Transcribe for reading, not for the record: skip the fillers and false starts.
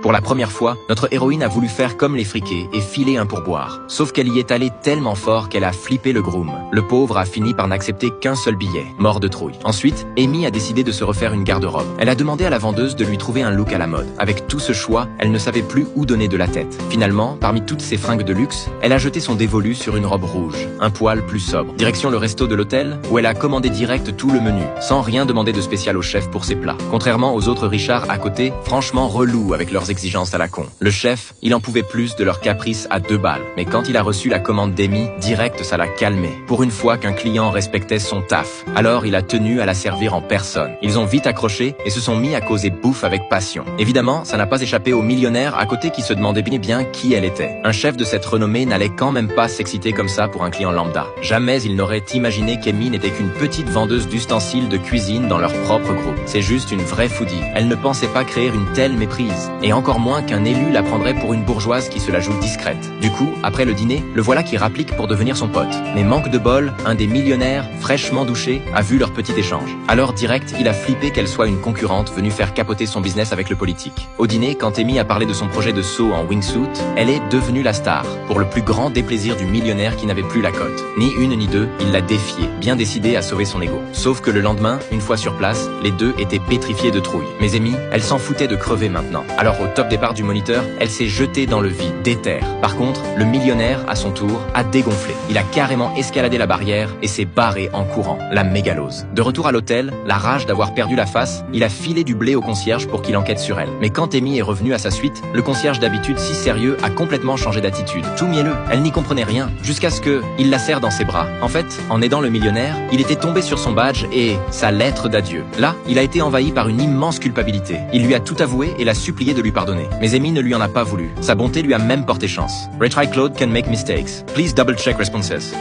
Pour la première fois, notre héroïne a voulu faire comme les friqués et filer un pourboire. Sauf qu'elle y est allée tellement fort qu'elle a flippé le groom. Le pauvre a fini par n'accepter qu'un seul billet, mort de trouille. Ensuite, Amy a décidé de se refaire une garde-robe. Elle a demandé à la vendeuse de lui trouver un look à la mode. Avec tout ce choix, elle ne savait plus où donner de la tête. Finalement, parmi toutes ses fringues de luxe, elle a jeté son dévolu sur une robe rouge, un poil plus sobre. Direction le resto de l'hôtel, où elle a commandé direct tout le menu, sans rien demander de spécial au chef pour ses plats. Contrairement aux autres Richards à côté, franchement relous avec leurs exigences à la con. Le chef, il en pouvait plus de leurs caprices à 2 balles. Mais quand il a reçu la commande d'Amy, direct ça l'a calmé. Pour une fois qu'un client respectait son taf. Alors il a tenu à la servir en personne. Ils ont vite accroché et se sont mis à causer bouffe avec passion. Évidemment, ça n'a pas échappé au millionnaire à côté qui se demandait bien qui elle était. Un chef de cette renommée n'allait quand même pas s'exciter comme ça pour un client lambda. Jamais il n'aurait imaginé qu'Amy n'était qu'une petite vendeuse d'ustensiles de cuisine dans leur propre groupe. C'est juste une vraie foodie. Elle ne pensait pas créer une telle méprise. Et encore moins qu'un élu la prendrait pour une bourgeoise qui se la joue discrète. Du coup, après le dîner, le voilà qui rapplique pour devenir son pote. Mais manque de bol, un des millionnaires, fraîchement douché, a vu leur petit échange. Alors direct, il a flippé qu'elle soit une concurrente venue faire capoter son business avec le politique. Au dîner, quand Amy a parlé de son projet de saut en wingsuit, elle est devenue la star, pour le plus grand déplaisir du millionnaire qui n'avait plus la cote. Ni une ni deux, il l'a défiée, bien décidé à sauver son ego. Sauf que le lendemain, une fois sur place, les deux étaient pétrifiés de trouille. Mais Amy, elle s'en foutait de crever maintenant. Alors au top départ du moniteur, elle s'est jetée dans le vide, déterre. Par contre, le millionnaire, à son tour, a dégonflé. Il a carrément escaladé la barrière et s'est barré en courant. La mégalose. De retour à l'hôtel, la rage d'avoir perdu la face, il a filé du blé au concierge pour qu'il enquête sur elle. Mais quand Amy est revenue à sa suite, le concierge d'habitude si sérieux a complètement changé d'attitude. Tout mielleux. Elle n'y comprenait rien. Jusqu'à ce que, il la serre dans ses bras. En fait, en aidant le millionnaire, il était tombé sur son badge et sa lettre d'adieu. Là, il a été envahi par une immense culpabilité. Il lui a tout avoué et l'a supplié de lui pardonner. Mais Amy ne lui en a pas voulu. Sa bonté lui a même porté chance. Retry Claude can make mistakes. Please double check responses.